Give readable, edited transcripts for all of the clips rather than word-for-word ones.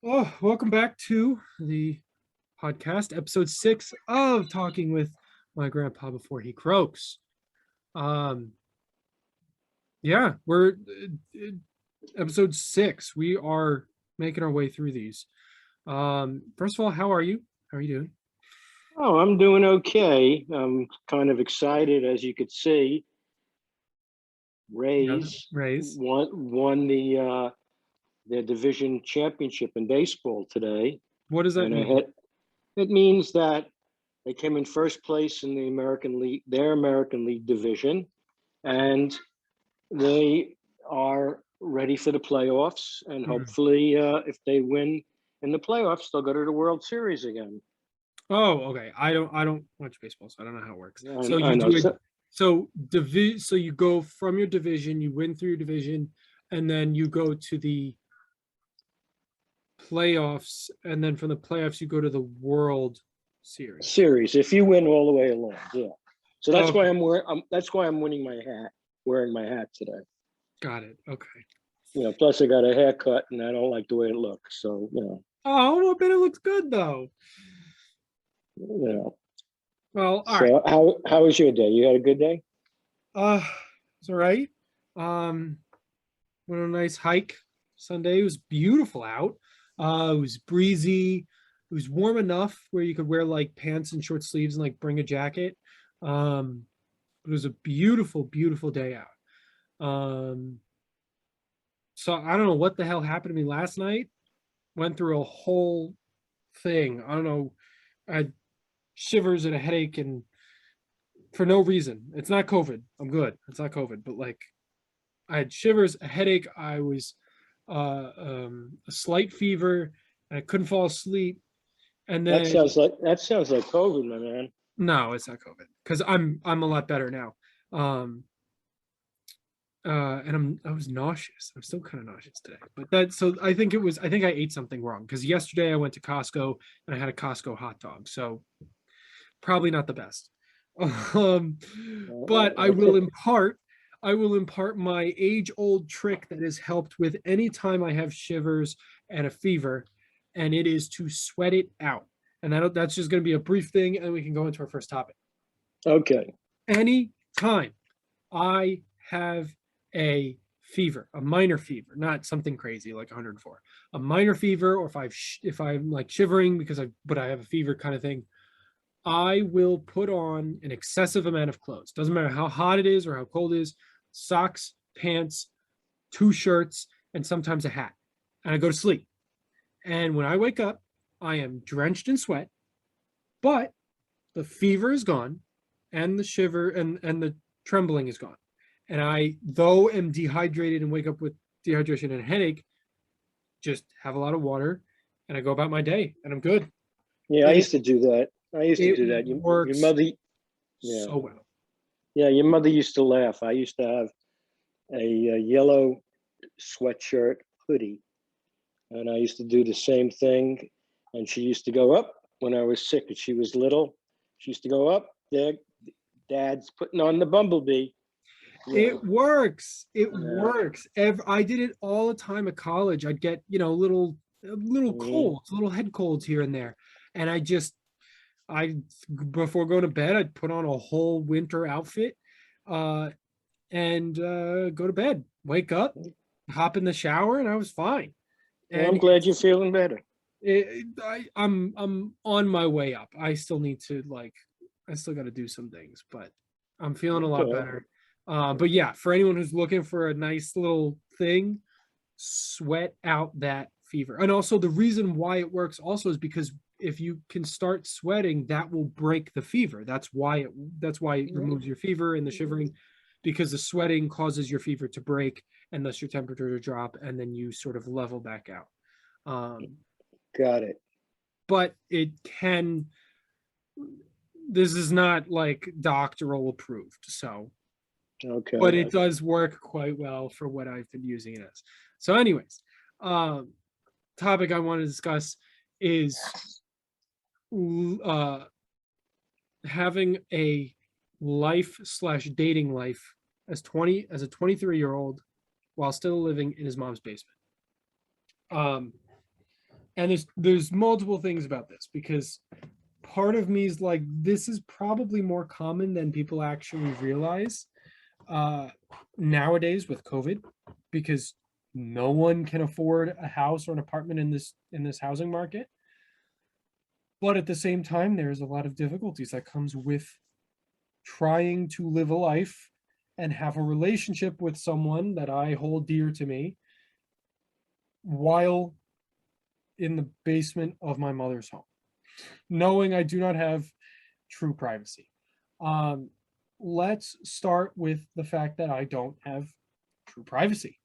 Oh, welcome back to the podcast, episode 6 of Talking with My Grandpa Before He Croaks. Um, yeah, we're episode 6. We are making our way through these. First of all, how are you? How are you doing? Oh, I'm doing okay. I'm kind of excited, as you could see. Yeah, Rays Rays. won their division championship in baseball today, What does that and mean? it means that they came in first place in the American League, their American League division, and they are ready for the playoffs. And Hmm. hopefully, if they win in the playoffs, they'll go to the World Series again. Oh, okay. I don't watch baseball, so I don't know how it works. I, So I you know. do it. So you go from your division, you win through your division, and then you go to the playoffs, and then from the playoffs you go to the World Series. Series if you win all the way along. Yeah. So that's Okay, why I'm wearing. That's why I'm winning my hat, wearing my hat today. got it. Okay. Plus I got a haircut and I don't like the way it looks. So Oh, I bet it looks good though. you know. Well, all right. So how was your day? You had a good day? Uh, it's all right. Um, went on a nice hike Sunday. It was beautiful out. It was breezy. It was warm enough where you could wear like pants and short sleeves and like bring a jacket. Um, it was a beautiful, beautiful day out. So I don't know what the hell happened to me last night. Went through a whole thing. I don't know. I had shivers and a headache and for no reason. It's not COVID. I'm good. It's not COVID, but like I had shivers, a headache. I was a slight fever. And I couldn't fall asleep. And That then sounds like COVID, my man. no, it's not COVID because I'm a lot better now. Um, and I was nauseous. I'm still kind of nauseous today, but I think I ate something wrong because yesterday I went to Costco and I had a Costco hot dog, so probably not the best. Um, but Okay. I will impart my age old trick that has helped with any time I have shivers and a fever, and it is to sweat it out. And that's just going to be a brief thing, and we can go into our first topic. Okay. Any time I have a fever, a minor fever, not something crazy like 104, a minor fever, or if I'm like shivering because I have a fever kind of thing, I will put on an excessive amount of clothes. Doesn't matter how hot it is or how cold it is, socks, pants, two shirts, and sometimes a hat. And I go to sleep. And when I wake up, I am drenched in sweat, but the fever is gone and the shiver and the trembling is gone. And I, though am dehydrated and wake up with dehydration and a headache, just have a lot of water and I go about my day and I'm good. Yeah, I And used to do that. I used to it do that. Your works mother, yeah, so well. yeah. Your mother used to laugh. I used to have a yellow sweatshirt hoodie, and I used to do the same thing. And she used to go up when I was sick, and she was little. She used to go up there. Dad's putting on the bumblebee. Yeah, It works. It yeah. works. I did it all the time at college. I'd get, little Hmm. colds, little head colds here and there. And I, before going to bed, I'd put on a whole winter outfit, uh, and go to bed, wake up, hop in the shower, and I was fine. Well, And I'm glad you're feeling better. I'm on my way up. I still got to do some things, but I'm feeling a lot Okay. better. But yeah, for anyone who's looking for a nice little thing, sweat out that fever. And also the reason why it works also is because if you can start sweating, that will break the fever. That's why it removes your fever and the shivering, because the sweating causes your fever to break and thus your temperature to drop, and then you sort of level back out. Um, Got it. but it can this is not like doctoral approved, so but Okay. it does work quite well for what I've been using it as. So anyways, um topic I want to discuss is uh having a life slash dating life as a 23-year-old while still living in his mom's basement. um And there's multiple things about this, because part of me is like, this is probably more common than people actually realize nowadays with COVID, because no one can afford a house or an apartment in this housing market. But at the same time, there's a lot of difficulties that comes with trying to live a life and have a relationship with someone that I hold dear to me while in the basement of my mother's home, knowing I do not have true privacy. Um, let's start with the fact that I don't have true privacy.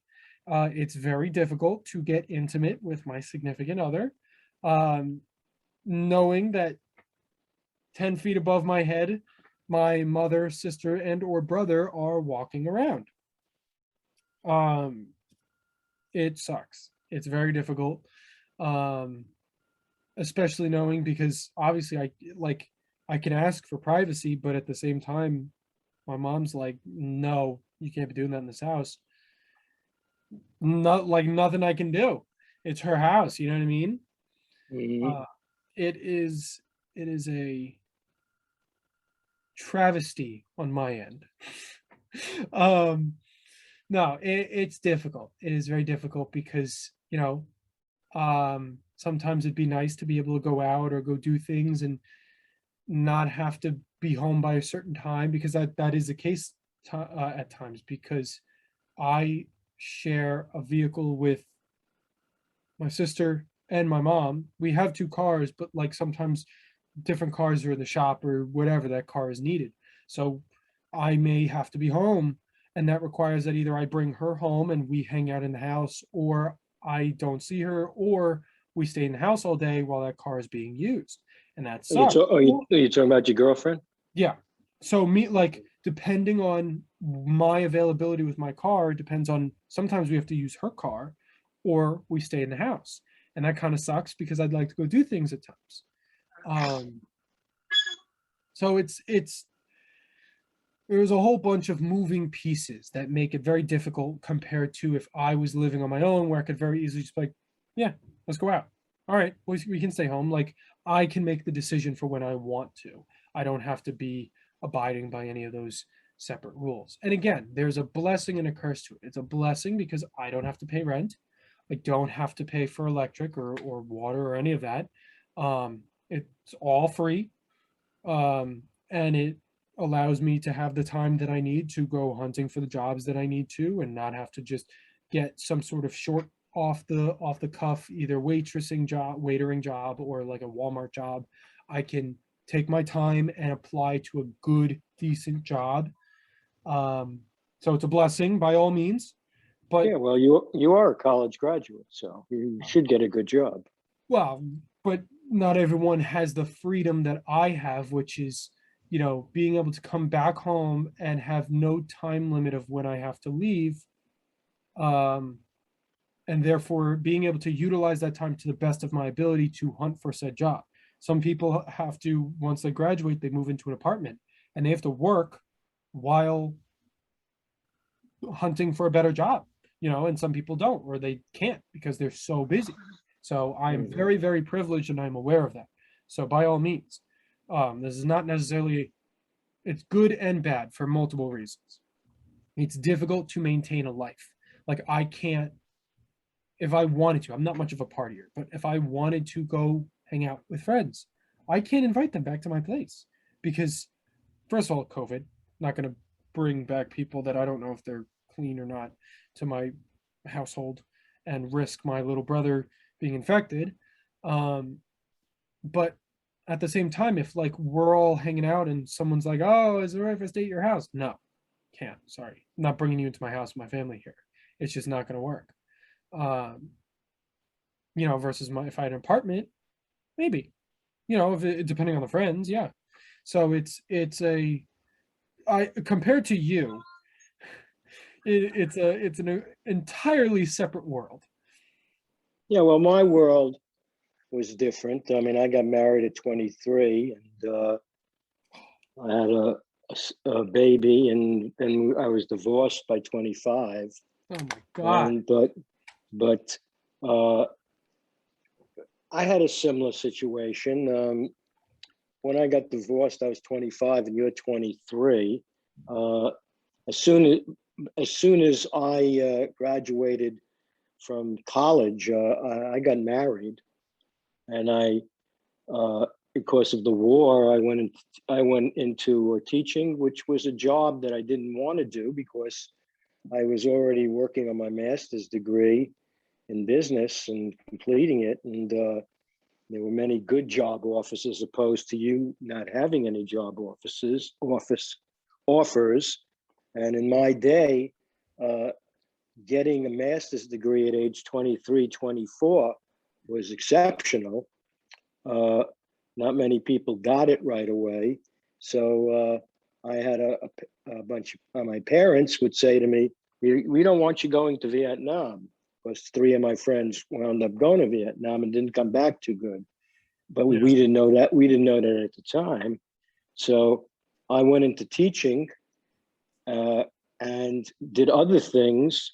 It's very difficult to get intimate with my significant other, um, knowing that 10 feet above my head, my mother, sister, and or brother are walking around. Um, it sucks. It's very difficult. Um, especially knowing, because obviously I can ask for privacy, but at the same time, my mom's like, no, you can't be doing that in this house. Not like nothing I can do. It's her house, you know what I mean? Mhm. Uh, it is a travesty on my end. um no, it's difficult. It is very difficult because, sometimes it'd be nice to be able to go out or go do things and not have to be home by a certain time, because that is the case at times, because I share a vehicle with my sister and my mom. We have two cars, but like sometimes different cars are in the shop or whatever, that car is needed. So I may have to be home, and that requires that either I bring her home and we hang out in the house, or I don't see her, or we stay in the house all day while that car is being used. And that sucks. Are you talking about your girlfriend? Yeah. So me, like, depending on my availability with my car, depends on, sometimes we have to use her car or we stay in the house. And that kind of sucks because I'd like to go do things at times. Um, so there's a whole bunch of moving pieces that make it very difficult compared to if I was living on my own, where I could very easily just be like, yeah, let's go out. All right, we can stay home. Like, I can make the decision for when I want to. I don't have to be abiding by any of those separate rules. And again, there's a blessing and a curse to it. It's a blessing because I don't have to pay rent. I don't have to pay for electric or water or any of that. It's all free. And it allows me to have the time that I need to go hunting for the jobs that I need to, and not have to just get some sort of short off the cuff, either waitering job, or like a Walmart job. I can take my time and apply to a good, decent job. Um, so it's a blessing by all means, but Yeah, well, you are a college graduate, so you should get a good job. well, but not everyone has the freedom that I have, which is, being able to come back home and have no time limit of when I have to leave. Um, and therefore being able to utilize that time to the best of my ability to hunt for said job. Some people have to, once they graduate, they move into an apartment and they have to work while hunting for a better job, and some people don't, or they can't because they're so busy. So I am Mhm. very, very privileged and I'm aware of that. So by all means, this is not necessarily, it's good and bad for multiple reasons. It's difficult to maintain a life. Like, I can't, if I wanted to, I'm not much of a partier, but if I wanted to go hang out with friends, I can't invite them back to my place because, first of all, COVID, not going to bring back people that I don't know if they're clean or not to my household and risk my little brother being infected. Um, but at the same time, if like we're all hanging out and someone's like, "Oh, is it all right if I stay at your house?" No, can't. Sorry, I'm not bringing you into my house, my family here. It's just not going to work. Um, versus if I had an apartment, maybe. If depending on the friends, yeah. So it's a I compared to you, it's an entirely separate world. Yeah, well, my world was different. I mean, I got married at 23, and I had a baby, and then I was divorced by 25. Oh my god. And but uh, I had a similar situation. When I got divorced, I was 25 and you're 23. Uh, as soon as I graduated from college, I got married, and because of the war, I went into teaching, which was a job that I didn't want to do because I was already working on my master's degree in business and completing it, and there were many good job offers as opposed to you not having any job offers. And in my day, uh, getting a master's degree at age 23, 24 was exceptional. Uh, Not many people got it right away. So I had a bunch of my parents would say to me, we don't want you going to Vietnam, because three of my friends wound up going to Vietnam and didn't come back too good. But Yeah. we didn't know that. We didn't know that at the time. So I went into teaching and did other things,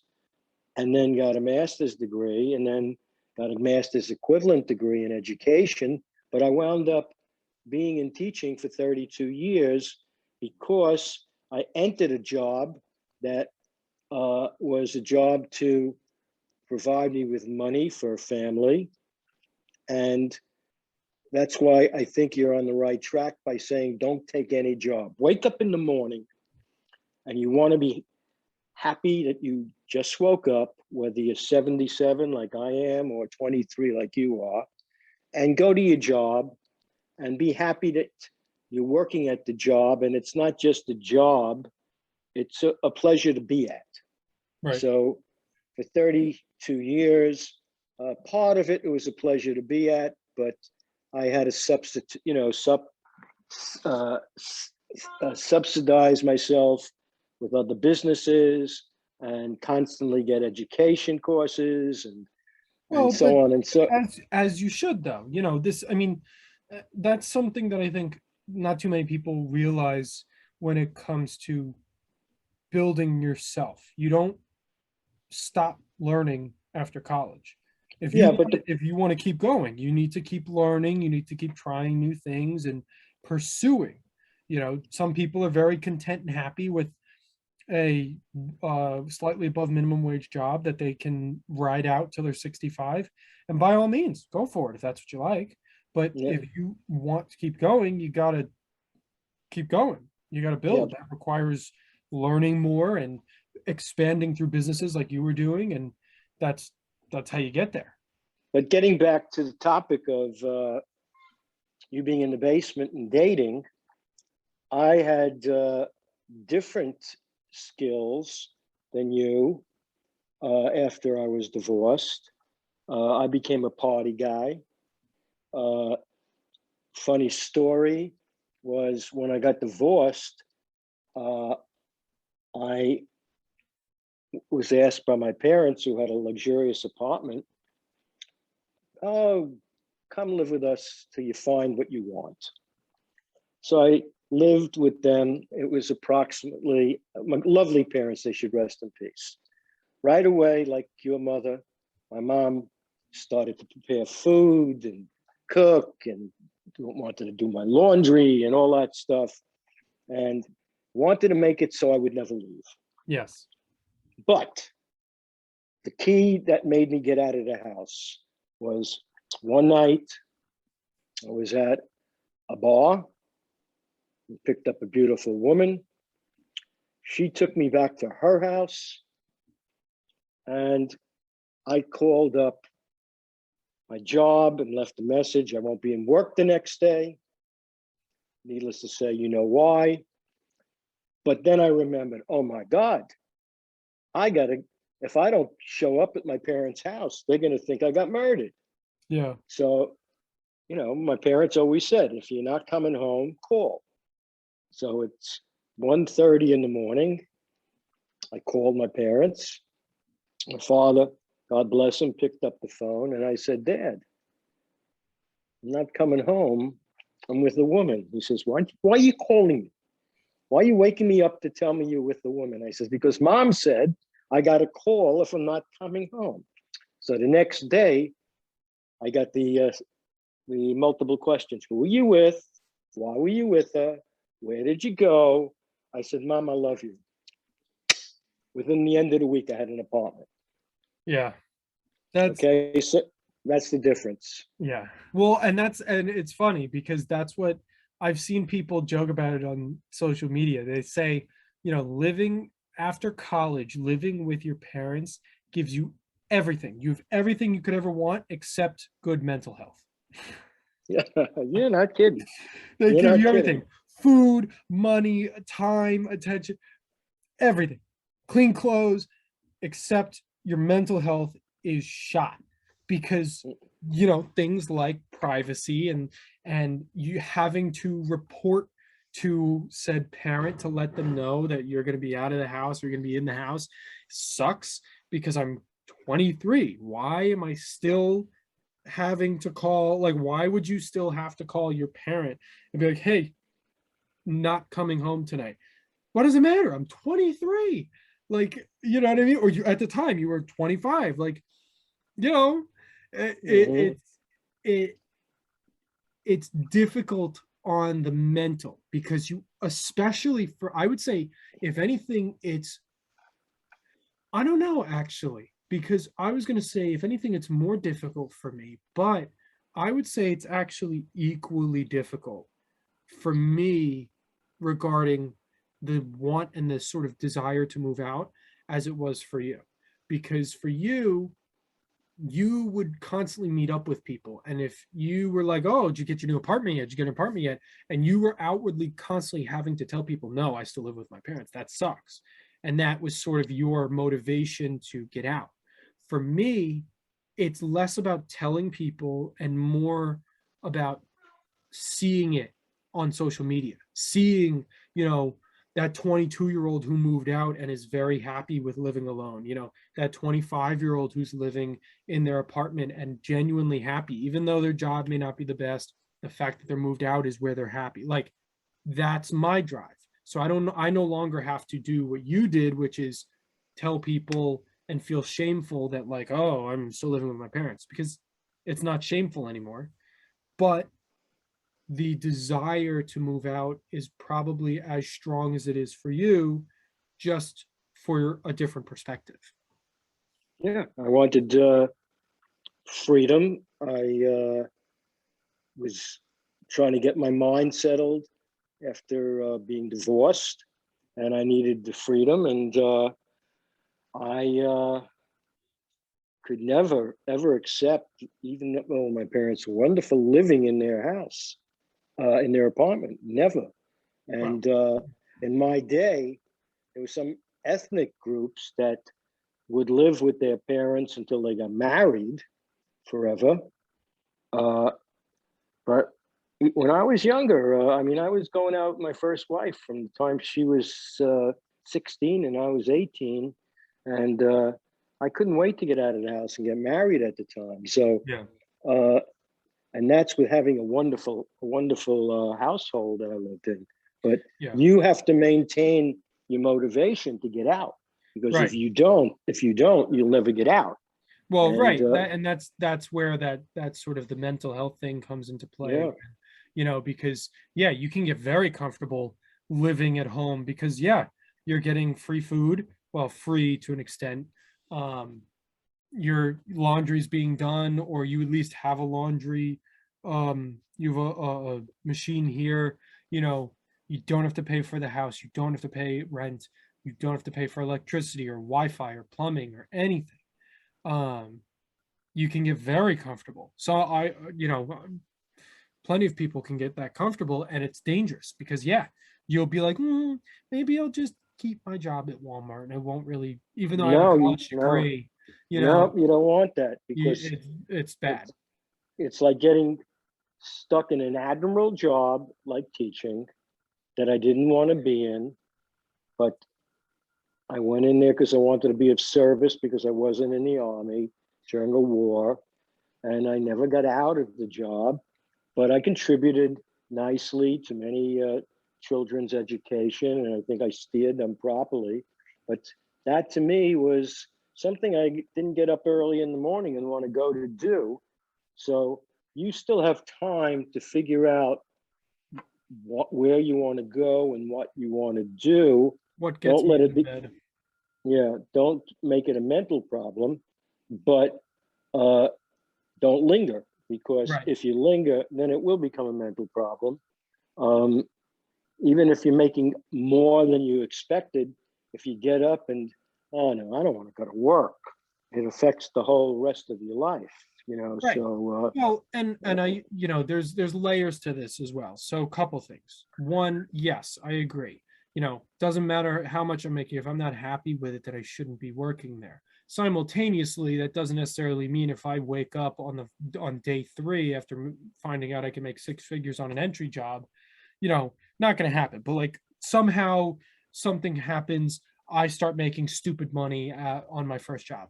and then got a master's degree, and then got a master's equivalent degree in education. But I wound up being in teaching for 32 years because I entered a job that was a job to provide me with money for a family. And that's why I think you're on the right track by saying don't take any job. Wake up in the morning and you want to be happy that you just woke up, whether you're 77 like I am or 23 like you are, and go to your job and be happy that you're working at the job, and it's not just a job, it's a pleasure to be at. Right. So for 32 years, part of it was a pleasure to be at, but I had to subsidize myself with other businesses and constantly get education courses and Well, but so on and so. as you should, though. This, I mean, that's something that I think not too many people realize when it comes to building yourself. You don't stop learning after college. Yeah, but If you want to keep going, you need to keep learning, you need to keep trying new things and pursuing. Some people are very content and happy with a slightly above minimum wage job that they can ride out till they're 65. And by all means, go for it if that's what you like. But yeah, if you want to keep going, you got to keep going. You got to yeah, build. That requires learning more and expanding through businesses like you were doing. And that's how you get there. but getting back to the topic of you being in the basement and dating, I had different skills than you after I was divorced. I became a party guy. Uh, Funny story was when I got divorced, I was asked by my parents, who had a luxurious apartment, oh, come live with us till you find what you want. So I lived with them. It was approximately, my lovely parents, they should rest in peace. Right away, like your mother, my mom started to prepare food and cook and wanted to do my laundry and all that stuff, and wanted to make it so I would never leave. Yes. But the key that made me get out of the house was one night I was at a bar and picked up a beautiful woman. She took me back to her house, and I called up my job and left a message. I won't be in work the next day. Needless to say, you know why. But then I remembered, oh my God, if I don't show up at my parents' house, they're going to think I got murdered. Yeah. So, my parents always said, if you're not coming home, call. So it's 1:30 in the morning. I called my parents. My father, God bless him, picked up the phone, and I said, Dad, I'm not coming home. I'm with a woman. He says, why are you calling me? Why are you waking me up to tell me you're with the woman? I says, because Mom said I got a call if I'm not coming home. So the next day, I got the multiple questions. Who were you with? Why were you with her? Where did you go? I said, Mom, I love you. Within the end of the week, I had an apartment. Yeah. That's Okay, so that's the difference. Yeah. Well, and it's funny because that's what I've seen people joke about it on social media. They say, living after college, living with your parents gives you everything. You have everything you could ever want except good mental health. Yeah, you're not kidding. They You're give not you kidding. everything: food, money, time, attention, everything, clean clothes, except your mental health is shot because things like privacy and you having to report to said parent to let them know that you're going to be out of the house or you're going to be in the house sucks because I'm 23. Why am I still having to call? Like, why would you still have to call your parent and be like, hey, not coming home tonight? What does it matter? I'm 23. Like, you know what I mean? Or you at the time you were 25. Like, you know, it, Hmm. it it's difficult on the mental because you, especially for, I would say, if anything, it's, I don't know actually, because I was going to say, if anything, it's more difficult for me, but I would say it's actually equally difficult for me regarding the want and the sort of desire to move out as it was for you. Because for you, you would constantly meet up with people. And if you were like, oh, did you get your new apartment yet? Did you get an apartment yet? And you were outwardly constantly having to tell people, no, I still live with my parents. That sucks. And that was sort of your motivation to get out. For me, it's less about telling people and more about seeing it on social media, seeing, that 22-year-old who moved out and is very happy with living alone, that 25-year-old who's living in their apartment and genuinely happy, even though their job may not be the best, the fact that they're moved out is where they're happy. Like, that's my drive. So I no longer have to do what you did, which is tell people and feel shameful that, like, oh, I'm still living with my parents, because it's not shameful anymore. But the desire to move out is probably as strong as it is for you, just for a different perspective. Yeah, I wanted freedom. I was trying to get my mind settled after being divorced, and I needed the freedom. And I could never ever accept, even though my parents were wonderful, living in their house, in their apartment. Never. Wow. And in my day, there were some ethnic groups that would live with their parents until they got married forever. Uh, but when I was younger, I mean, I was going out with my first wife from the time she was 16 and I was 18. And I couldn't wait to get out of the house and get married at the time. So, Yeah. uh, and that's with having a wonderful household that I lived in. But Yeah. you have to maintain your motivation to get out, because Right. if you don't, you'll never get out. Well, And right. That's where that's sort of the mental health thing comes into play yeah, again. Because yeah, you can get very comfortable living at home because yeah, you're getting free food, well, free to an extent. Um, your laundry's being done, or you at least have a laundry. You have a machine here. You know, you don't have to pay for the house. You don't have to pay rent. You don't have to pay for electricity or Wi-Fi or plumbing or anything. Um, you can get very comfortable. So plenty of people can get that comfortable, and it's dangerous because yeah, you'll be like, maybe I'll just keep my job at Walmart and I won't really, even though I have a college no, degree, you no, know, you don't want that, because it's bad. it's it's like getting stuck in an admirable job like teaching that I didn't want to be in, but I went in there because I wanted to be of service, because I wasn't in the army during a war, and I never got out of the job, but I contributed nicely to many children's education, and I think I steered them properly. But that to me was something I didn't get up early in the morning and want to go to do. So you still have time to figure out where you want to go and what you want to do. What gets Don't me let out it of be, bed? yeah, don't make it a mental problem, but uh, don't linger, because Right. if you linger, then it will become a mental problem. Um, Even if you're making more than you expected, if you get up and, oh no, I don't want to go to work, it affects the whole rest of your life, you know. Right. So, Well, and I, there's layers to this as well. So a couple things. One, yes, I agree. Doesn't matter how much I'm making. If I'm not happy with it, that I shouldn't be working there. Simultaneously, that doesn't necessarily mean if I wake up on day three after finding out I can make six figures on an entry job, not going to happen. But like somehow something happens, I start making stupid money on my first job,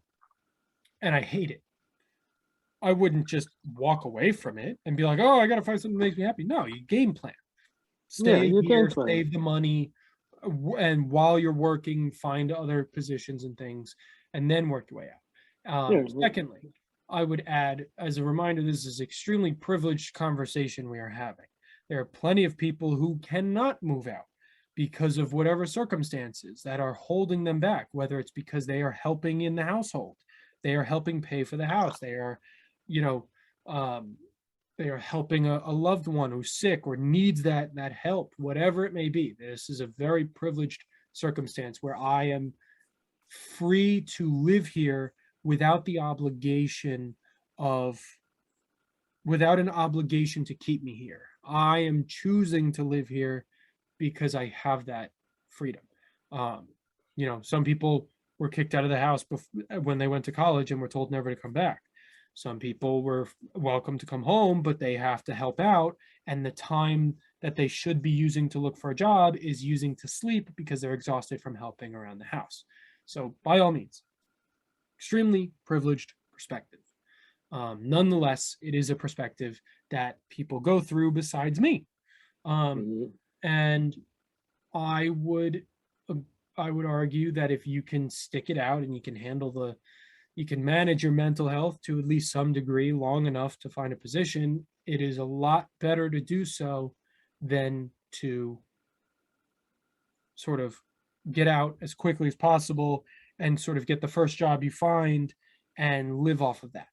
and I hate it. I wouldn't just walk away from it and be like, oh, I got to find something that makes me happy. No, you game plan. yeah, Stay a you game year, plan. save the money, and while you're working, find other positions and things, and then work your way out. Yeah, Secondly, I would add, as a reminder, this is extremely privileged conversation we are having. There are plenty of people who cannot move out because of whatever circumstances that are holding them back, whether it's because they are helping in the household, they are helping pay for the house, they are, you know, um, they are helping a loved one who's sick or needs that help, whatever it may be. This is a very privileged circumstance where I am free to live here without the obligation of without an obligation to keep me here. I am choosing to live here because I have that freedom. Um, some people were kicked out of the house when they went to college and were told never to come back. Some people were welcome to come home, but they have to help out. And the time that they should be using to look for a job is using to sleep because they're exhausted from helping around the house. So, by all means, extremely privileged perspective. Nonetheless, it is a perspective that people go through besides me. Um, mhm. and I would uh, I would argue that if you can stick it out and you can manage your mental health to at least some degree long enough to find a position, it is a lot better to do so than to sort of get out as quickly as possible and sort of get the first job you find and live off of that.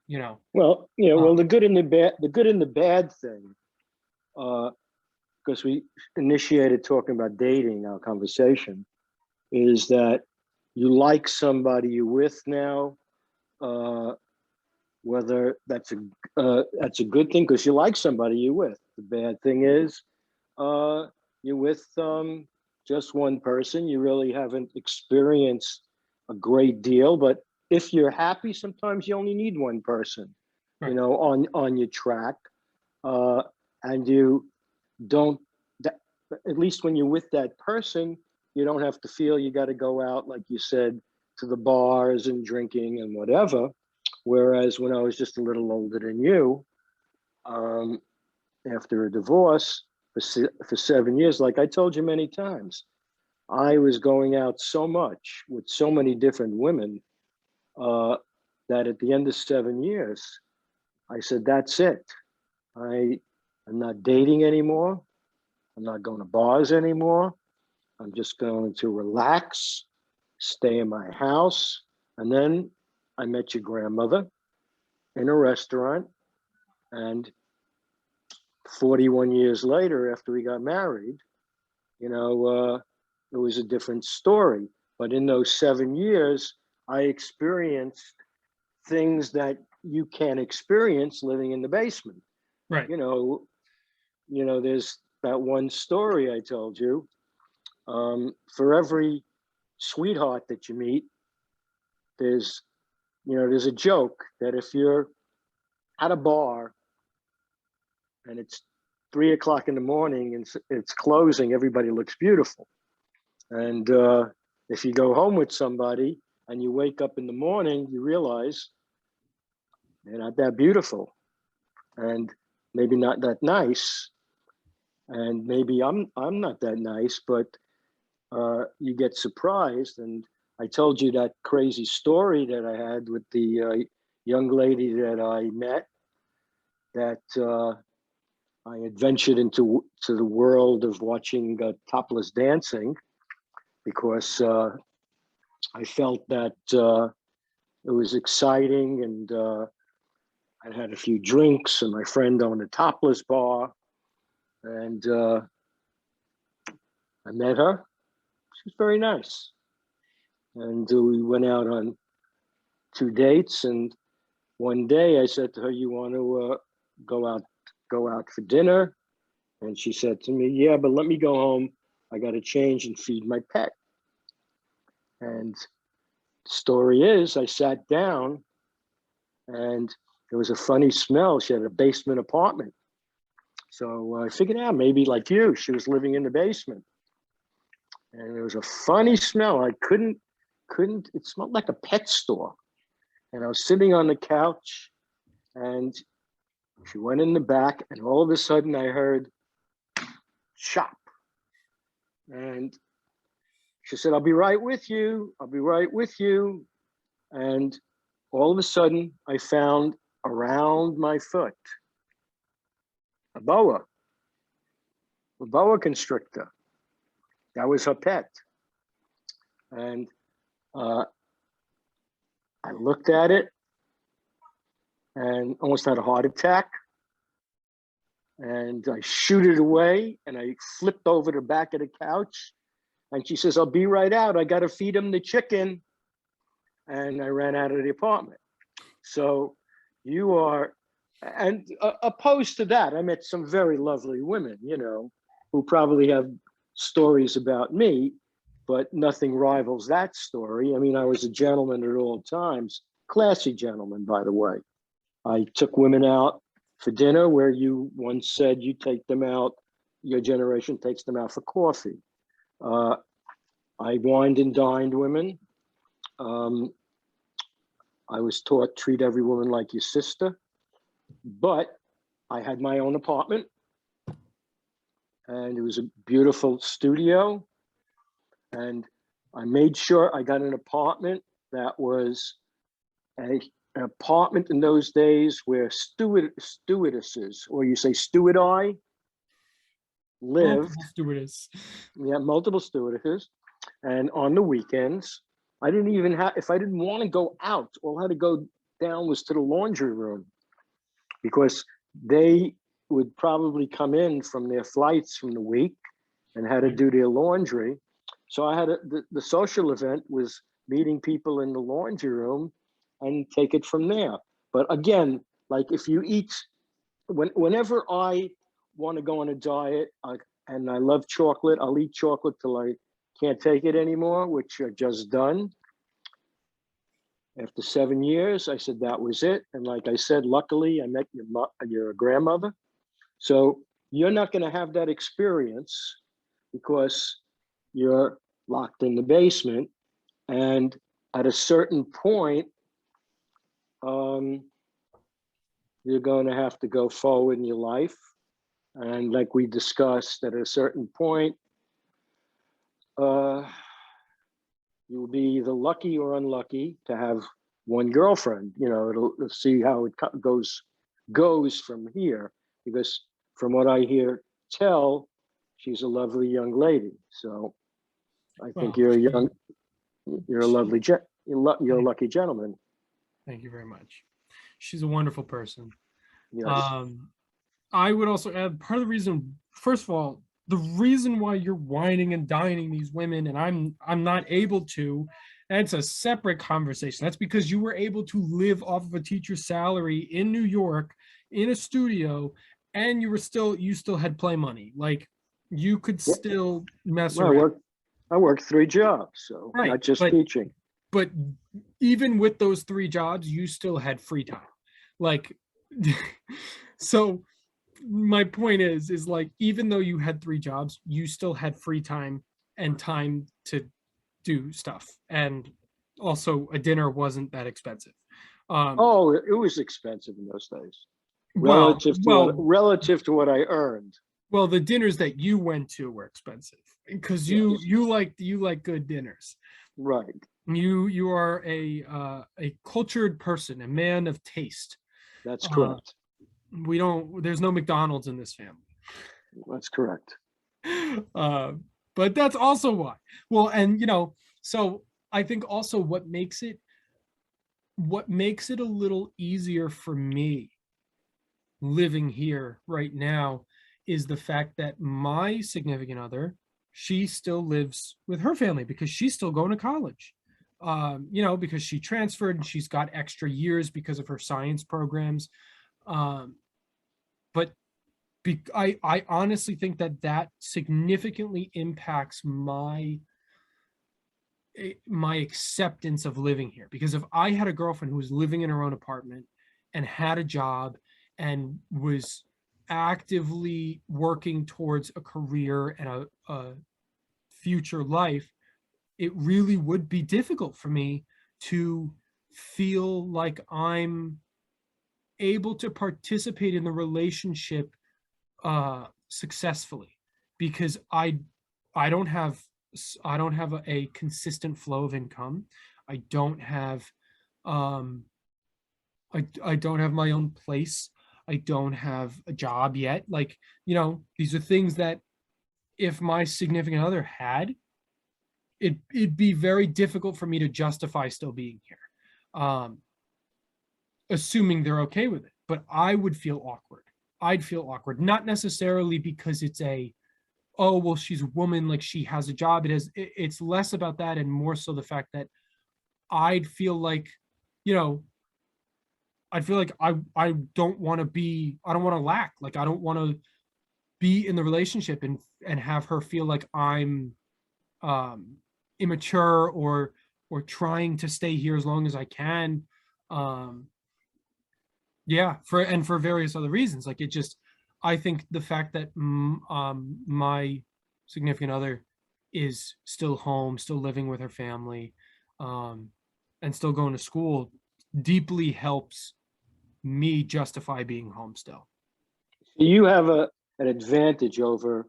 You know, Well, yeah, uh, well, the good and the bad thing, because we initiated talking about dating, our conversation, is that you like somebody you're with now, uh, whether that's a good thing because you like somebody you're with. The bad thing is you're with just one person. You really haven't experienced a great deal, but if you're happy, sometimes you only need one person, right, on your track, uh, and you don't. That, at least when you're with that person, you don't have to feel you got to go out, like you said, to the bars and drinking and whatever. Whereas when I was just a little older than you, um, after a divorce for 7 years, like I told you many times, I was going out so much with so many different women, uh, that at the end of 7 years, I said, that's it. I am not dating anymore. I'm not going to bars anymore. I'm just going to relax, stay in my house. And then I met your grandmother in a restaurant. And 41 years later, after we got married, it was a different story. But in those 7 years, I experienced things that you can't experience living in the basement. right, You know, there's that one story I told you. For every sweetheart that you meet, there's there's a joke that if you're at a bar and it's 3 o'clock in the morning and it's closing, everybody looks beautiful. And if you go home with somebody and you wake up in the morning, you realize they're not that beautiful and maybe not that nice. And maybe I'm not that nice, but you get surprised. And I told you that crazy story that I had with the young lady that I met. that I had ventured to the world of watching topless dancing because I felt that it was exciting, and I'd had a few drinks, and my friend owned a topless bar, and I met her. She was very nice, and we went out on 2 dates. And one day I said to her, "You want to go out for dinner?" And she said to me, "Yeah, but let me go home. I got to change and feed my pet." And the story is, I sat down, and there was a funny smell. She had a basement apartment. So I figured out, maybe like you, she was living in the basement. And there was a funny smell. I couldn't, it smelled like a pet store. And I was sitting on the couch, and she went in the back, and all of a sudden I heard shop. And she said, "I'll be right with you. I'll be right with you." And all of a sudden I found around my foot a boa constrictor. That was her pet. And I looked at it and almost had a heart attack. And I shoot it away, and I flipped over the back of the couch. And she says, "I'll be right out. I got to feed him the chicken." And I ran out of the apartment. So you are, and opposed to that, I met some very lovely women, who probably have stories about me, but nothing rivals that story. I mean, I was a gentleman at all times, classy gentleman, by the way. I took women out for dinner where you once said you take them out, your generation takes them out for coffee. I wined and dined women. I was taught, treat every woman like your sister. But I had my own apartment, and it was a beautiful studio. And I made sure I got an apartment that was an apartment in those days where stewardesses, or you say steward-eye, lived. Multiple stewardess. Yeah, multiple stewardesses. And on the weekends, I didn't even have, if I didn't want to go out, all I had to go down was to the laundry room, because they would probably come in from their flights from the week and had to do their laundry. So I had the social event was meeting people in the laundry room and take it from there. But again, like if you eat, whenever I want to go on a diet and I love chocolate, I'll eat chocolate till I can't take it anymore, which I've just done. After 7 years, I said that was it. And like I said, luckily I met your grandmother. So you're not going to have that experience because you're locked in the basement. And at a certain point, you're going to have to go forward in your life. And like we discussed, at a certain point, you'll be either lucky or unlucky to have one girlfriend. It'll see how it goes from here, because from what I hear tell, she's a lovely young lady. So I think you're a lovely, you're a lucky gentleman. Thank you very much. She's a wonderful person. Yes. I would also add, part of the reason, first of all, the reason why you're whining and dining these women and I'm not able to, that's a separate conversation. That's because you were able to live off of a teacher's salary in New York in a studio, and you still had play money. Like you could still mess around. I worked 3 jobs, so right, not just teaching. But even with those 3 jobs, you still had free time. Like, so my point is like, even though you had 3 jobs, you still had free time and time to do stuff. And also a dinner wasn't that expensive. It was expensive in those days. Relative to what I earned. Well, the dinners that you went to were expensive because you like good dinners. Right. You are a cultured person, a man of taste. That's correct. We don't, there's no McDonald's in this family. That's correct. uh, but that's also why. Well, and so I think also what makes it a little easier for me living here right now is the fact that my significant other, she still lives with her family because she's still going to college. Because she transferred and she's got extra years because of her science programs. Um, but I honestly think that that significantly impacts my acceptance of living here, because if I had a girlfriend who was living in her own apartment and had a job and was actively working towards a career and a future life, it really would be difficult for me to feel like I'm able to participate in the relationship successfully, because I don't have I don't have a consistent flow of income. I don't have um I don't have my own place. I don't have a job yet. Like, these are things that if my significant other had, it'd be very difficult for me to justify still being here. Assuming they're okay with it. But I would feel awkward. I'd feel awkward, not necessarily because it's oh, well, she's a woman, like she has a job. It's less about that and more so the fact that I'd feel like, you know, I'd feel like I don't want to lack. Like I don't want to be in the relationship and have her feel like I'm um immature or trying to stay here as long as I can. Um yeah, for various other reasons. Like it just, I think the fact that my significant other is still home, still living with her family, um and still going to school deeply helps me justify being home still. You have an advantage over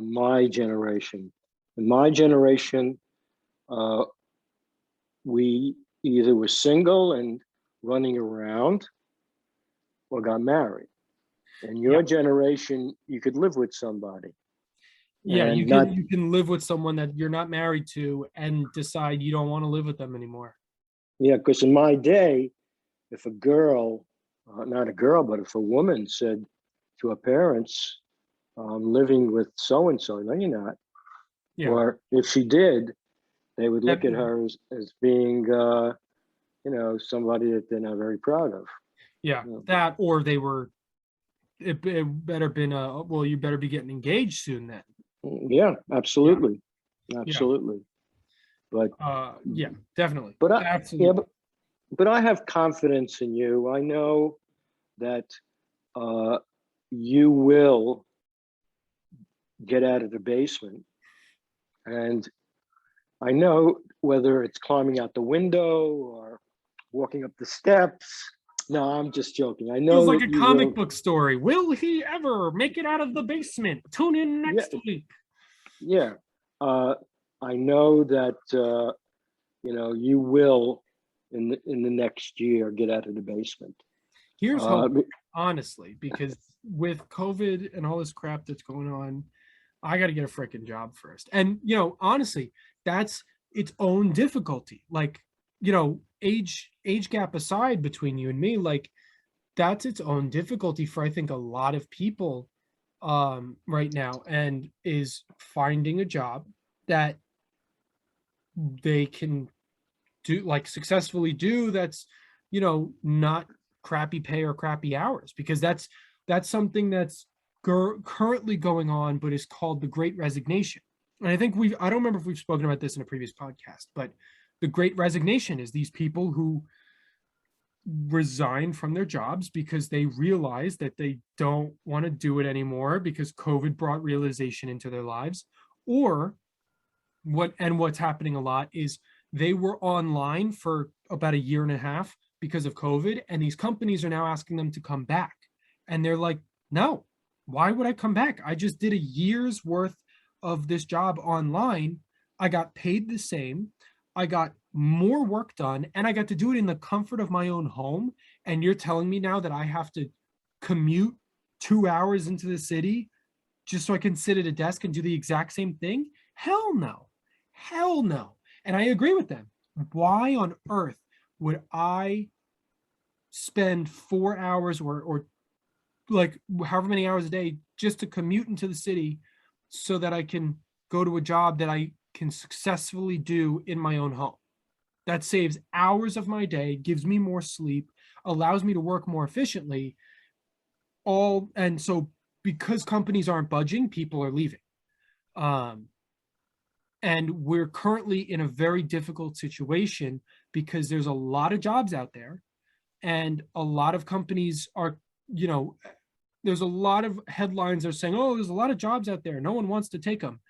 my generation. In my generation, uh, we either were single and running around or got married. In Yeah. your generation, you could live with somebody Yeah, and not, you can live with someone that you're not married to and decide you don't want to live with them anymore. yeah, because in my day, if a girl, not a girl, but if a woman said to her parents, I'm living with so and so, no, you're not. Yeah. Or if she did, they would That, look at her as being, somebody that they're not very proud of. yeah, You that or they were it better been well, you better be getting engaged soon then. Yeah, Yeah. absolutely, Yeah. absolutely. But Yeah, definitely. but I yeah, Absolutely. but I have confidence in you. I know that uh, you will get out of the basement, and I know whether it's climbing out the window or walking up the steps. No, I'm just joking. I Feels know like that a you comic will. book story. Will he ever make it out of the basement? Tune in Yeah, next week. yeah. Uh, I know that you will in the next year get out of the basement. Here's Uh, hope, honestly, because with COVID and all this crap that's going on, I got to get a freaking job first. And, honestly, that's its own difficulty. Like, age gap aside between you and me, like that's its own difficulty for I think a lot of people right now, and is finding a job that they can do, like successfully do, that's not crappy pay or crappy hours, because that's something that's currently going on, but is called the Great Resignation. And I think I don't remember if we've spoken about this in a previous podcast, but the Great Resignation is these people who resign from their jobs because they realize that they don't want to do it anymore because COVID brought realization into their lives. Or what's happening a lot is they were online for about a year and a half because of COVID, and these companies are now asking them to come back. And they're like, no, why would I come back? I just did a year's worth of this job online. I got paid the same. I got more work done, and I got to do it in the comfort of my own home. And you're telling me now that I have to commute 2 hours into the city just so I can sit at a desk and do the exact same thing? Hell no. Hell no. And I agree with them. Why on earth would I spend 4 hours or like however many hours a day just to commute into the city so that I can go to a job that I can successfully do in my own home? That saves hours of my day, gives me more sleep, allows me to work more efficiently. And so because companies aren't budging, people are leaving. Um, and we're currently in a very difficult situation because there's a lot of jobs out there, and a lot of companies are, you know, there's a lot of headlines that are saying, oh, there's a lot of jobs out there, no one wants to take them.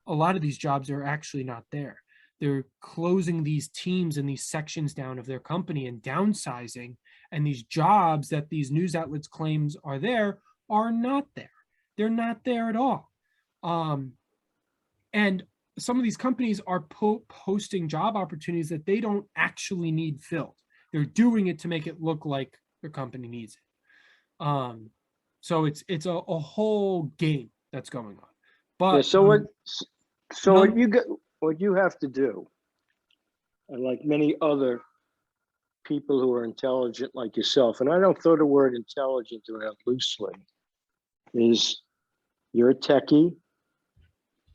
A lot of these jobs are actually not there. They're closing these teams and these sections down of their company and downsizing, and these jobs that these news outlets claims are there are not there. They're not there at all. And some of these companies are posting job opportunities that they don't actually need filled. They're doing it to make it look like their company needs it. So it's a whole game that's going on. But Yeah, so what you have to do, and like many other people who are intelligent like yourself, and I don't throw the word intelligent around loosely, is you're a techie.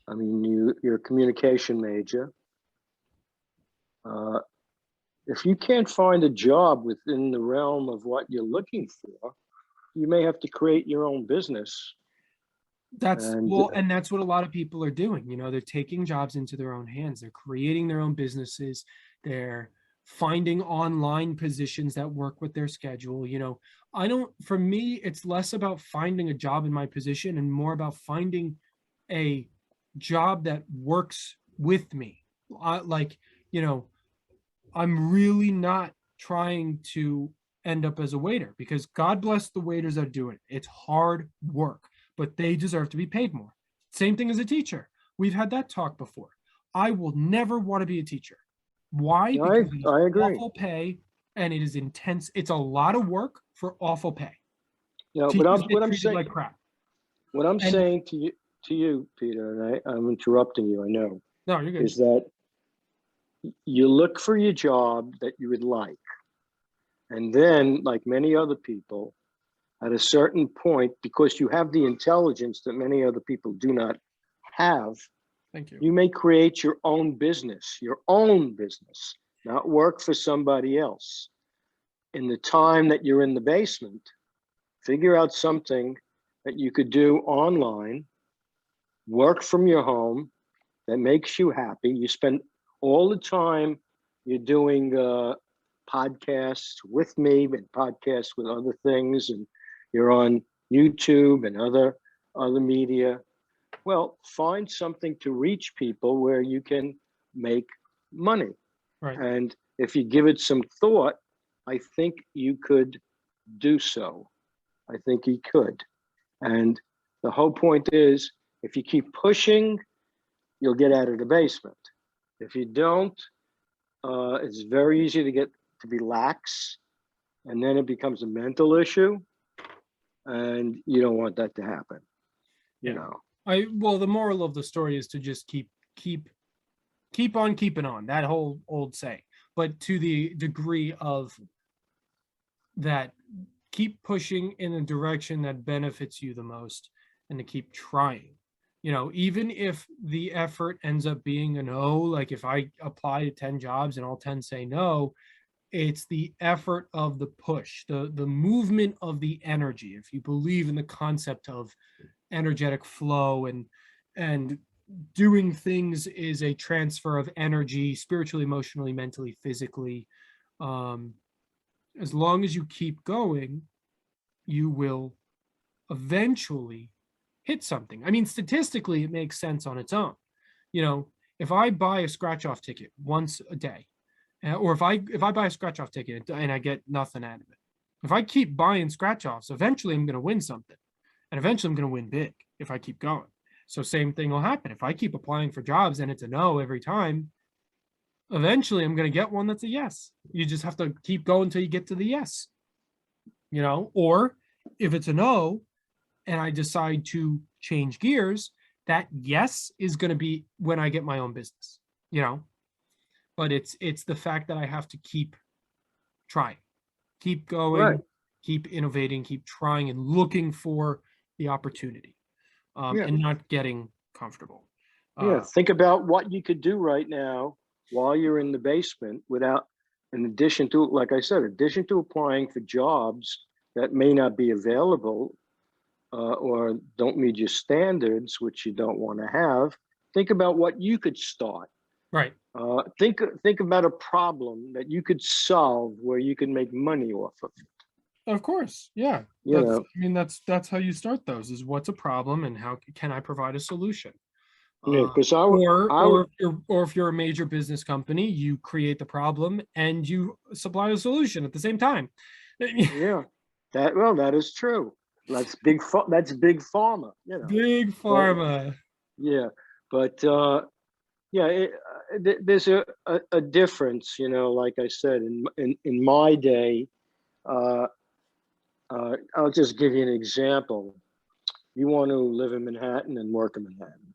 I mean, you're a communication major. If you can't find a job within the realm of what you're looking for, you may have to create your own business. And that's what a lot of people are doing. You know, they're taking jobs into their own hands. They're creating their own businesses. They're finding online positions that work with their schedule. You know, for me, it's less about finding a job in my position and more about finding a job that works with me. You know, I'm really not trying to end up as a waiter, because God bless the waiters that do it. It's hard work, but they deserve to be paid more. Same thing as a teacher. We've had that talk before. I will never want to be a teacher. Why? Because it's I agree. awful pay and it is intense. It's a lot of work for awful pay. You know, Teachers what get I'm treated saying, like crap. what I'm And- saying to you, Peter, and I'm interrupting you, I know, No, you're good. is that you look for your job that you would like. And then, like many other people, at a certain point, because you have the intelligence that many other people do not have, Thank you. you may create your own business, not work for somebody else. In the time that you're in the basement, figure out something that you could do online, work from your home, that makes you happy. You spend all the time you're doing podcasts with me and podcasts with other things, and you're on YouTube and other media. Well, find something to reach people where you can make money. Right. And if you give it some thought, I think you could do so. I think you could. And the whole point is, if you keep pushing, you'll get out of the basement. If you don't, it's very easy to be lax, and then it becomes a mental issue, and you don't want that to happen. Yeah. You know. Well, the moral of the story is to just keep on keeping on, that whole old saying, but to the degree of that, keep pushing in a direction that benefits you the most, and to keep trying. You know, even if the effort ends up being a no, like if I apply to 10 jobs and all 10 say no, it's the effort of the push, the movement of the energy. If you believe in the concept of energetic flow, and doing things is a transfer of energy, spiritually, emotionally, mentally, physically. As long as you keep going, you will eventually hit something. I mean, statistically, it makes sense on its own. You know, if I buy a scratch-off ticket once a day, or if I buy a scratch-off ticket and I get nothing out of it, if I keep buying scratch-offs, eventually I'm going to win something, and eventually I'm going to win big if I keep going. So same thing will happen. If I keep applying for jobs and it's a no every time, eventually I'm going to get one that's a yes. You just have to keep going until you get to the yes. or if it's a no and I decide to change gears, that yes is going to be when I get my own business, but it's the fact that I have to keep trying, keep Right. going, keep innovating, keep trying and looking for the opportunity, Yeah. and not getting comfortable. Yeah. Uh, Think about what you could do right now while you're in the basement without, in addition to, like I said, addition to applying for jobs that may not be available or don't meet your standards, which you don't want to have. Think about what you could start. right. Think about a problem that you could solve where you can make money off of it. Of course. Yeah. You know, That's how you start those, is what's a problem and how can I provide a solution? yeah, Uh, because or if you're a major business company, you create the problem and you supply a solution at the same time. yeah, that is true. That's big pharma, Big But pharma. yeah, but yeah, there's a difference, like I said, in my day. Uh, I'll just give you an example. You want to live in Manhattan and work in Manhattan.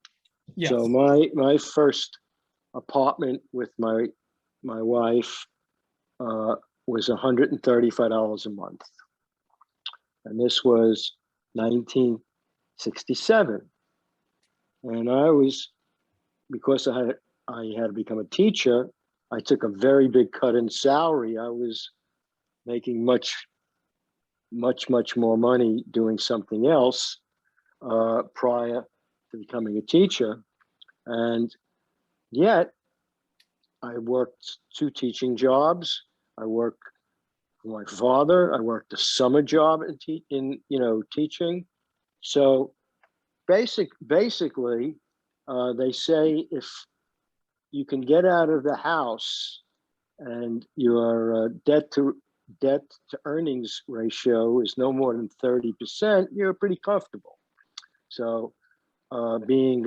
So Yes. my first apartment with my wife was $135 a month, and this was 1967. And because I had to become a teacher, I took a very big cut in salary. I was making much more money doing something else prior to becoming a teacher, and yet I worked two teaching jobs. I worked for my father. I worked a summer job in teaching. So basically, they say if you can get out of the house and your debt to earnings ratio is no more than 30%, you're pretty comfortable. So, being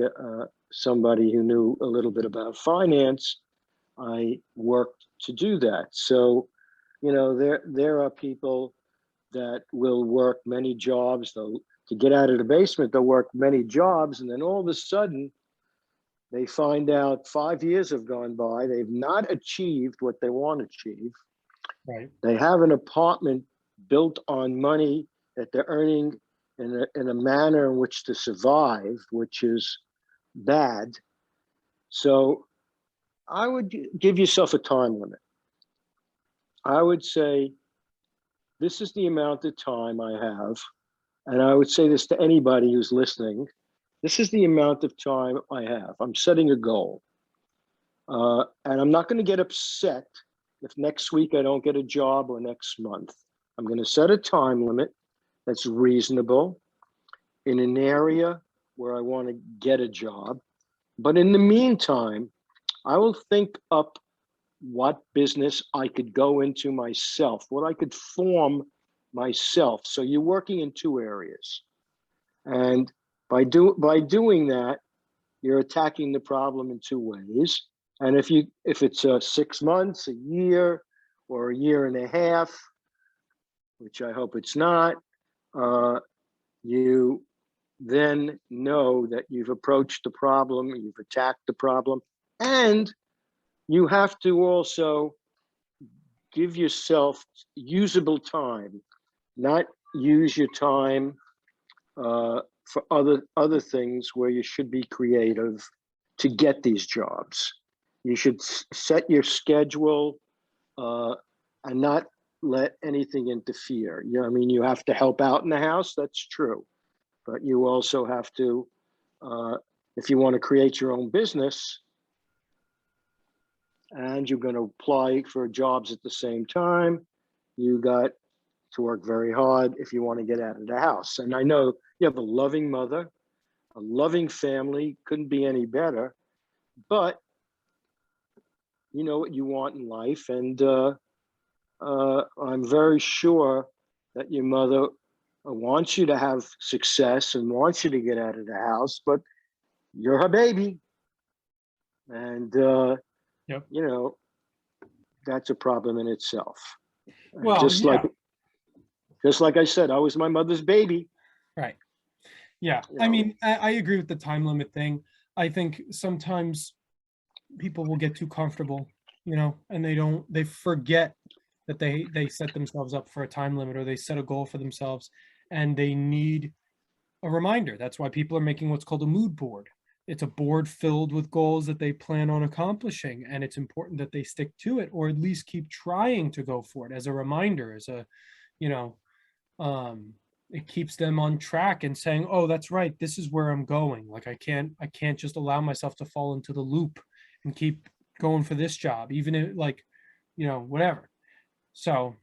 somebody who knew a little bit about finance, I worked to do that. So, there are people that will work many jobs. Though to get out of the basement, they'll work many jobs, and then all of a sudden, they find out 5 years have gone by. They've not achieved what they want to achieve. Right. They have an apartment built on money that they're earning in a manner in which to survive, which is bad. So I would give yourself a time limit. I would say, this is the amount of time I have. And I would say this to anybody who's listening. This is the amount of time I have. I'm setting a goal. And I'm not going to get upset if next week I don't get a job or next month. I'm going to set a time limit that's reasonable in an area where I want to get a job. But in the meantime, I will think up what business I could go into myself, what I could form myself. So you're working in two areas. And by doing that, you're attacking the problem in two ways. And if it's 6 months, a year, or a year and a half, which I hope it's not, you then know that you've approached the problem, you've attacked the problem, and you have to also give yourself usable time, not use your time for other things where you should be creative to get these jobs. You should set your schedule and not let anything interfere. I mean, you have to help out in the house, that's true. But you also have to, if you want to create your own business and you're going to apply for jobs at the same time, you got to work very hard if you want to get out of the house. And I know you have a loving mother, a loving family, couldn't be any better, but you know what you want in life. And I'm very sure that your mother wants you to have success and wants you to get out of the house, but you're her baby. And, Yep. that's a problem in itself. Well, Just like, yeah. Just like I said, I was my mother's baby. Right. Yeah. You I know, mean, I agree with the time limit thing. I think sometimes people will get too comfortable, and they forget that they set themselves up for a time limit, or they set a goal for themselves, and they need a reminder. That's why people are making what's called a mood board. It's a board filled with goals that they plan on accomplishing, and it's important that they stick to it, or at least keep trying to go for it as a reminder, as a, you know, it keeps them on track and saying, "Oh, that's right, this is where I'm going. Like I can't just allow myself to fall into the loop and keep going for this job, even if like, whatever." So,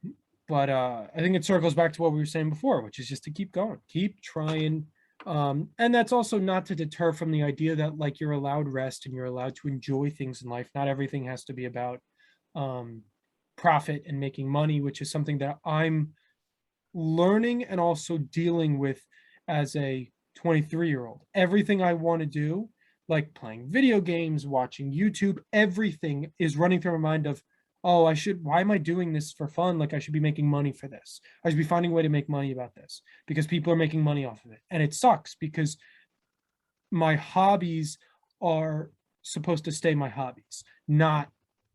but I think it circles back to what we were saying before, which is just to keep going, keep trying. And that's also not to deter from the idea that like you're allowed rest and you're allowed to enjoy things in life. Not everything has to be about um, profit and making money, which is something that I'm learning and also dealing with as a 23-year-old. Everything I want to do, like playing video games, watching YouTube, everything is running through my mind of, oh, why am I doing this for fun? Like I should be making money for this. I should be finding a way to make money about this because people are making money off of it. And it sucks because my hobbies are supposed to stay my hobbies, not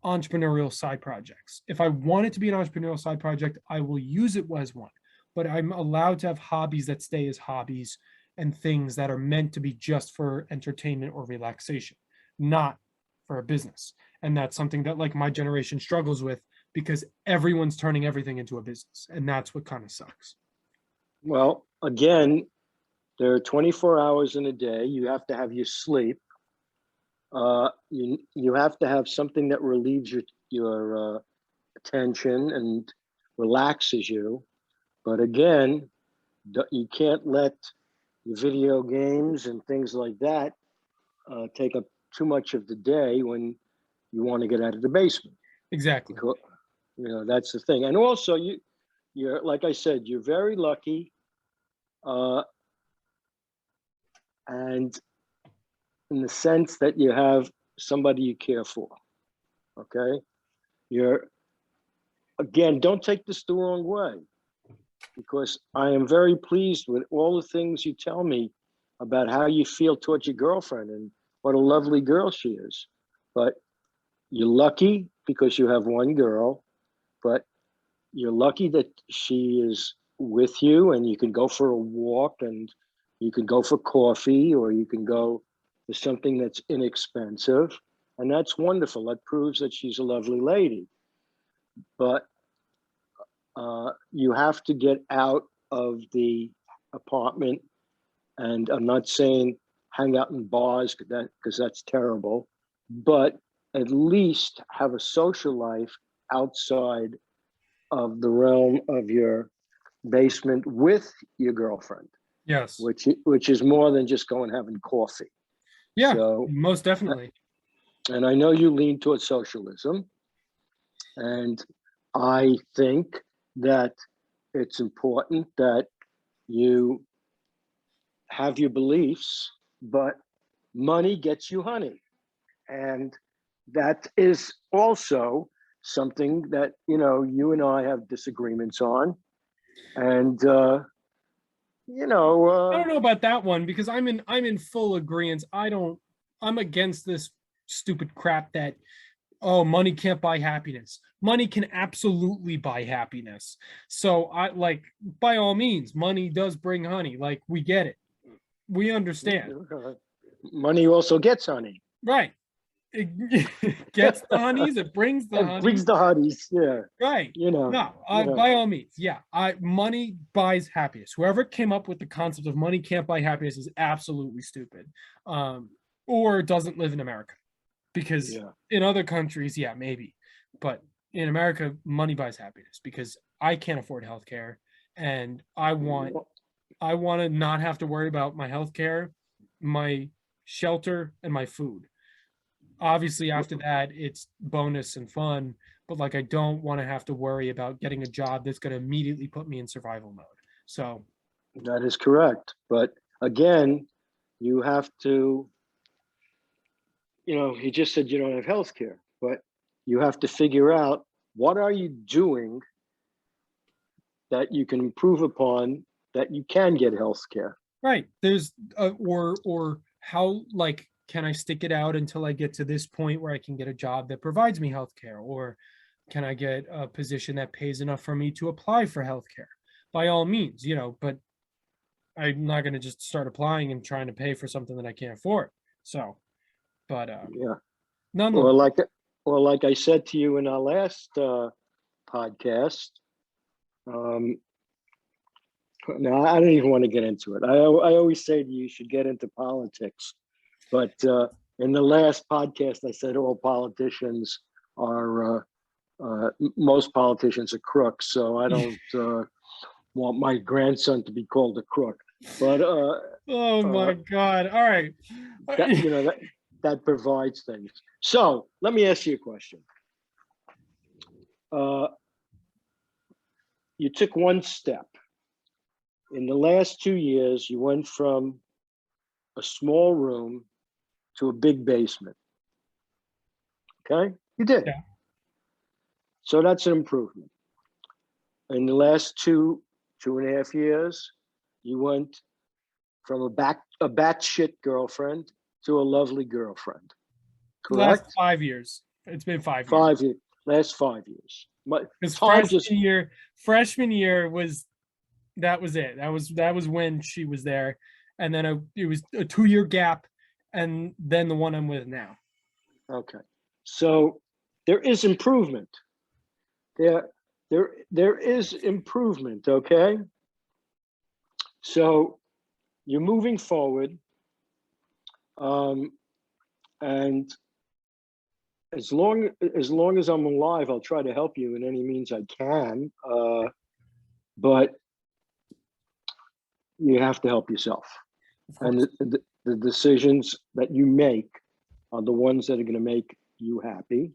entrepreneurial side projects. If I want it to be an entrepreneurial side project, I will use it as one. But I'm allowed to have hobbies that stay as hobbies and things that are meant to be just for entertainment or relaxation, not for a business. And that's something that like my generation struggles with because everyone's turning everything into a business. And that's what kind of sucks. well, again, there are 24 hours in a day. You have to have your sleep. You have to have something that relieves your attention and relaxes you. But again, you can't let the video games and things like that take up too much of the day when you want to get out of the basement. Exactly. Because that's the thing. And also, you're like I said, you're very lucky, uh, and in the sense that you have somebody you care for. Okay, you're again. Don't take this the wrong way, because I am very pleased with all the things you tell me about how you feel towards your girlfriend and what a lovely girl she is. But you're lucky because you have one girl, but you're lucky that she is with you and you can go for a walk and you can go for coffee or you can go for something that's inexpensive. And that's wonderful. That proves that she's a lovely lady. But you have to get out of the apartment. And I'm not saying hang out in bars because that's terrible, but at least have a social life outside of the realm of your basement with your girlfriend, Yes. which is more than just going having coffee. Yeah, So, most definitely. and I know you lean towards socialism, and I think that it's important that you have your beliefs, but money gets you honey. And that is also something that, you and I have disagreements on. And, I don't know about that one because I'm in full agreement. I'm against this stupid crap that, oh, money can't buy happiness. Money can absolutely buy happiness. So I like, by all means, money does bring honey. Like we get it. We understand. money also gets honey. Right. It gets the honeys, it brings the It brings honeys. the honeys. Yeah. Right. You know, No, yeah. by all means, yeah. Money buys happiness. Whoever came up with the concept of money can't buy happiness is absolutely stupid, or doesn't live in America. Because Yeah. in other countries, yeah, maybe, but in America, money buys happiness because I can't afford healthcare, and I want to not have to worry about my healthcare, my shelter, and my food. Obviously after that it's bonus and fun, but like I don't want to have to worry about getting a job that's going to immediately put me in survival mode. So That is correct. But again, you have to, he just said you don't have health care, but you have to figure out what are you doing that you can improve upon, that you can get health care. Right. There's or how, like, can I stick it out until I get to this point where I can get a job that provides me healthcare? Or can I get a position that pays enough for me to apply for healthcare? By all means, but I'm not going to just start applying and trying to pay for something that I can't afford. So, but Yeah. Or nonetheless, like I said to you in our last podcast, no, I don't even want to get into it. I always say to you, you should get into politics. But in the last podcast, I said all politicians are, most politicians are crooks. So I don't want my grandson to be called a crook. But oh my God. All right. that, that provides things. So let me ask you a question. You took one step. In the last 2 years, you went from a small room to a big basement. Okay? You did. Yeah. So that's an improvement. In the last 2.5 years, you went from a batshit girlfriend to a lovely girlfriend. Last Correct? 5 years. It's been 5 years. 5 years. Last 5 years. Because Time just freshman year was that was it. That was when she was there, and then it was a 2-year gap, and then the one I'm with now. okay. So there is improvement. There is improvement. Okay. So you're moving forward, and as long as I'm alive, I'll try to help you in any means I can. But you have to help yourself, Of course. and the decisions that you make are the ones that are going to make you happy.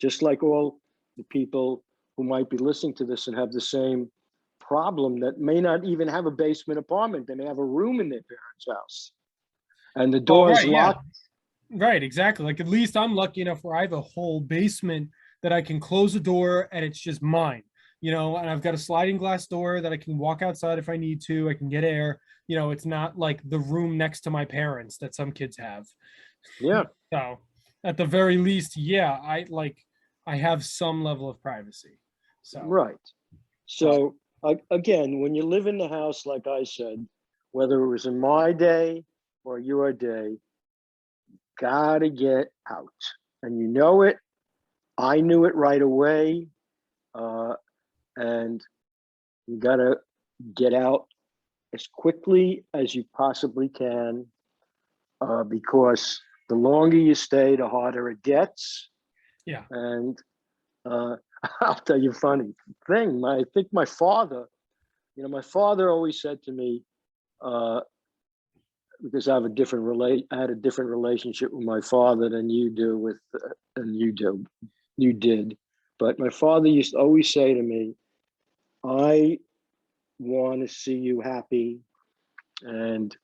Just like all the people who might be listening to this and have the same problem, that may not even have a basement apartment. They may have a room in their parents' house, and the door is right, yeah. locked. Right, exactly. Like, at least I'm lucky enough where I have a whole basement that I can close a door and it's just mine, and I've got a sliding glass door that I can walk outside if I need to. I can get air. It's not like the room next to my parents that some kids have. Yeah. So at the very least, yeah, I have some level of privacy. So Right. So again, when you live in the house, like I said, whether it was in my day or your day, gotta get out, and you know it. I knew it right away, and you gotta get out as quickly as you possibly can, because the longer you stay, the harder it gets. yeah. And I'll tell you a funny thing. I think my father, my father always said to me, because I had a different relationship with my father than you do you did. But my father used to always say to me, I want to see you happy, and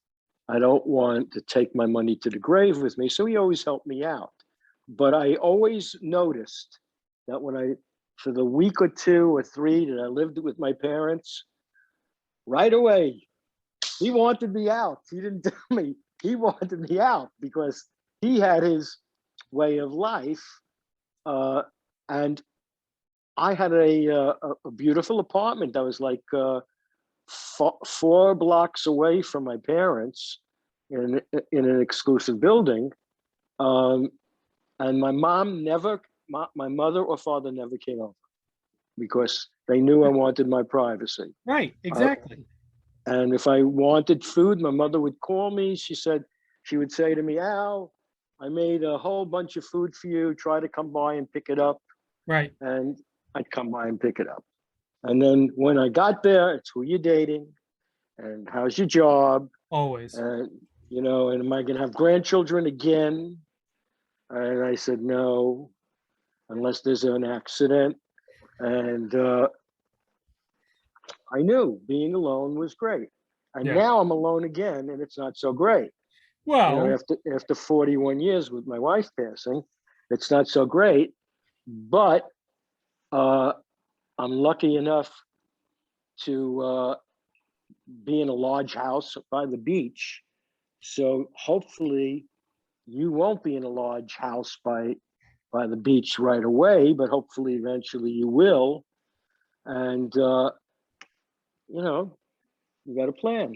I don't want to take my money to the grave with me. So he always helped me out. But I always noticed that for the week or 2 or 3 that I lived with my parents, right away, he wanted me out. He didn't tell me. He wanted me out because he had his way of life. And I had a beautiful apartment that was like 4 blocks away from my parents in an exclusive building. And my mother or father never came over because they knew I wanted my privacy. Right, exactly. And if I wanted food, my mother would call me. She would say to me, Al, I made a whole bunch of food for you. Try to come by and pick it up. Right. And I'd come by and pick it up. And then when I got there, it's who you're dating and how's your job? Always. And, and am I going to have grandchildren again? And I said, no, unless there's an accident. And I knew being alone was great. And Yeah. now I'm alone again, and it's not so great. Well, After 41 years with my wife passing, it's not so great. But I'm lucky enough to be in a large house by the beach. So hopefully you won't be in a large house by the beach right away, but hopefully eventually you will. And you know, you got a plan.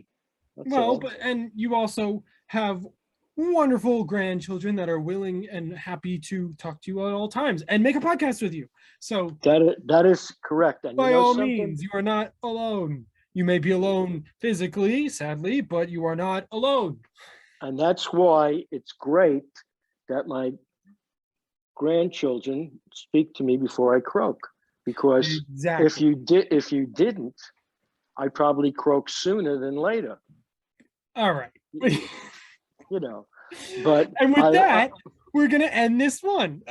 That's Well, all. but and you also have wonderful grandchildren that are willing and happy to talk to you at all times and make a podcast with you. So That is correct. And you by know all something? means, you are not alone. You may be alone physically, sadly, but you are not alone. And that's why it's great that my grandchildren speak to me before I croak. Because Exactly. if you didn't, I'd probably croak sooner than later. All right. You know. But And with that, we're gonna end this one.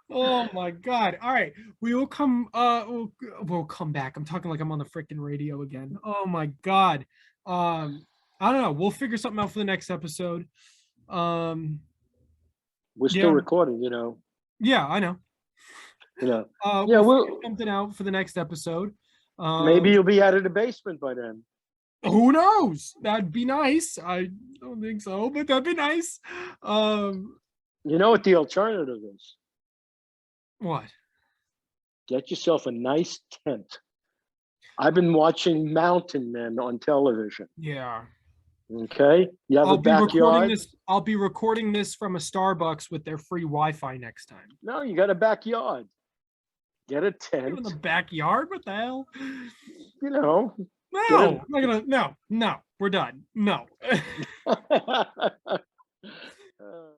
Oh my god. All right. We will come we'll come back. I'm talking like I'm on the freaking radio again. Oh my god. I don't know. We'll figure something out for the next episode. we're still Yeah. recording, you know. Yeah, I know. Yeah, We'll figure something out for the next episode. maybe you'll be out of the basement by then. Who knows? That'd be nice. I don't think so, but that'd be nice. You know what the alternative is? What? Get yourself a nice tent. I've been watching Mountain Men on television. Yeah. Okay, you have I'll a be recording backyard. this. I'll be recording this from a Starbucks with their free Wi-Fi next time. No, you got a backyard. Get a In tent. the backyard? What the hell? You know. No, I'm not gonna. No, we're done. No.